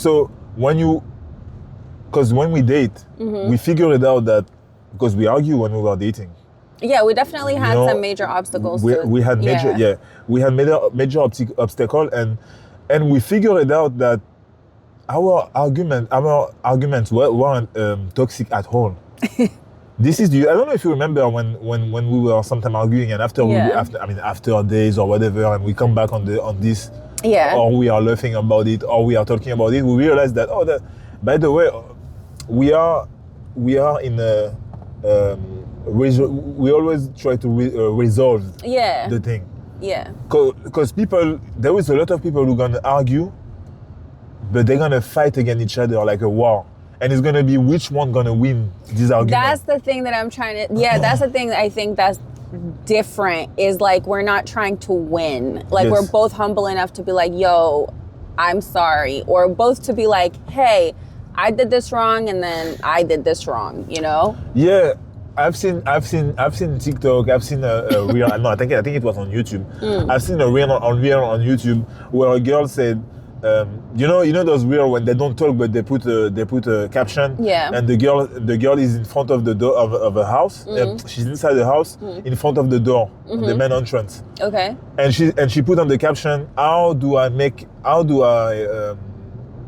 So because when we date, we figured it out that because we argue when we were dating. Yeah, we definitely had some major obstacles. We had major obstacle, and we figured it out that our arguments weren't toxic at all. I don't know if you remember when we were sometimes arguing, and after days or whatever, and we come back on this, or we are laughing about it, or we are talking about it, we realize that by the way, we are in a we always try to resolve the thing. Yeah. Because there is a lot of people who are gonna argue, but they're gonna fight against each other like a war. And it's gonna be which one gonna win this argument. That's the thing that I'm trying to, that's the thing that I think that's different, is like we're not trying to win. Like we're both humble enough to be like, yo, I'm sorry. Or both to be like, hey, I did this wrong and then I did this wrong, you know? Yeah. I've seen TikTok. I've seen a reel. No, I think it was on YouTube. I've seen a reel on YouTube where a girl said, you know those reels when they don't talk but they put a caption. Yeah. And the girl is in front of the door of a house. She's inside the house in front of the door, the main entrance. Okay. And she put on the caption, how do I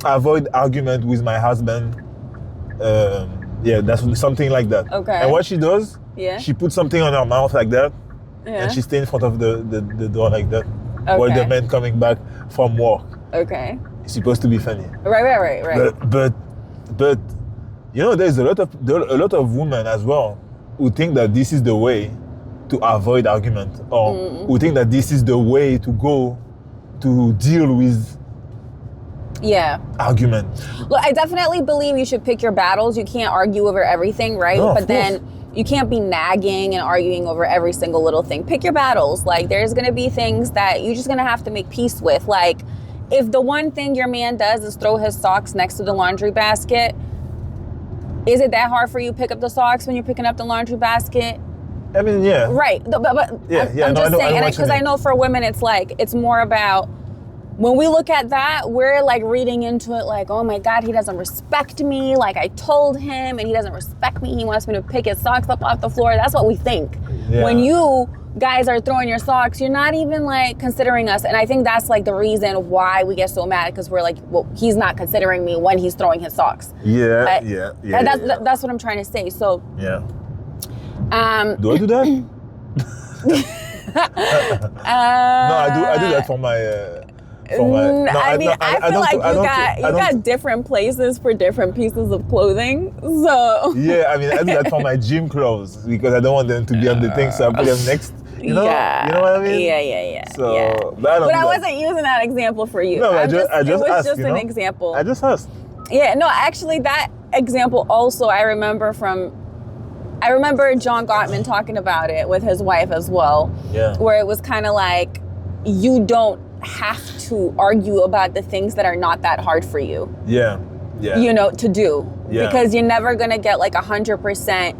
avoid argument with my husband? Yeah, that's something like that. Okay. And what she does, she puts something on her mouth like that, and she stays in front of the door like that, while the man coming back from work. Okay. It's supposed to be funny. Right. But you know, there's a lot of women as well who think that this is the way to avoid argument, or who think that this is the way to go to deal with argument. Look, I definitely believe you should pick your battles. You can't argue over everything, right? No, but then you can't be nagging and arguing over every single little thing. Pick your battles. Like, there's gonna be things that you're just gonna have to make peace with. Like, if the one thing your man does is throw his socks next to the laundry basket, is it that hard for you to pick up the socks when you're picking up the laundry basket? I mean, yeah. Right, but I'm just saying, because I know for women it's more about, when we look at that, we're like reading into it like, oh my God, he doesn't respect me. Like, I told him and he doesn't respect me. He wants me to pick his socks up off the floor. That's what we think. Yeah. When you guys are throwing your socks, you're not even like considering us. And I think that's like the reason why we get so mad, because we're like, well, he's not considering me when he's throwing his socks. That's what I'm trying to say. So yeah. Do I do that? No, I do that for my. I feel like you got different places for different pieces of clothing. So yeah, I mean, I do that for my gym clothes because I don't want them to be on the thing, so I put them next. You know what I mean? Yeah. So, but I wasn't using that example for you. No, I just asked, it was just an example. I just asked. Yeah, no, actually, that example also I remember John Gottman talking about it with his wife as well. Yeah. Where it was kind of like, you don't have to argue about the things that are not that hard for you. Yeah. You know, to do. Yeah. Because you're never gonna get like 100%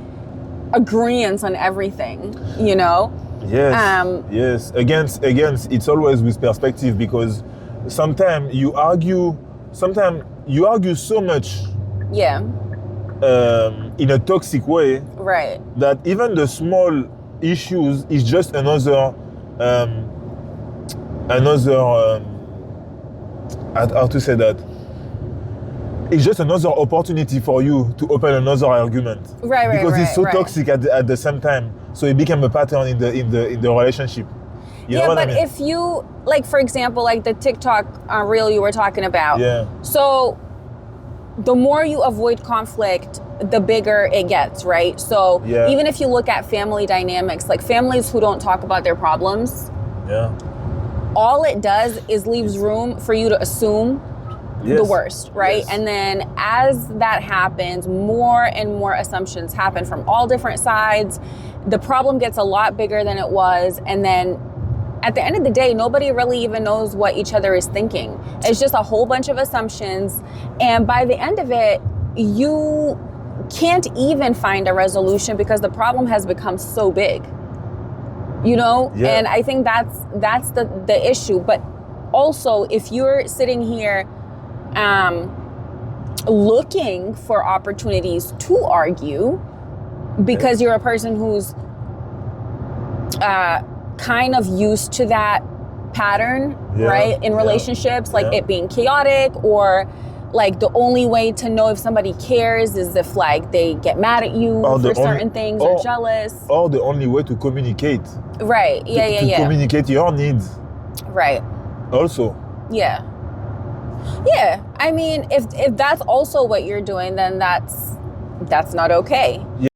agreement on everything, you know? Yes. Yes. Against it's always with perspective, because sometimes you argue so much. Yeah. In a toxic way. Right. That even the small issues is just another how to say that? It's just another opportunity for you to open another argument. Right. Because it's so toxic at the same time. So it became a pattern in the relationship. You know what I mean? If you, like, for example, like the TikTok reel you were talking about. Yeah. So the more you avoid conflict, the bigger it gets, right? So even if you look at family dynamics, like families who don't talk about their problems, all it does is leaves room for you to assume the worst, right? Yes. And then as that happens, more and more assumptions happen from all different sides. The problem gets a lot bigger than it was. And then at the end of the day, nobody really even knows what each other is thinking. It's just a whole bunch of assumptions. And by the end of it, you can't even find a resolution because the problem has become so big. You know? Yeah. And I think that's the issue. But also, if you're sitting here looking for opportunities to argue because you're a person who's kind of used to that pattern, right? In relationships, like it being chaotic, or like the only way to know if somebody cares is if like they get mad at you for certain things or jealous. Or the only way to communicate. Right. Yeah. To communicate your needs. Right. Also. Yeah. Yeah. I mean, if that's also what you're doing, then that's not okay.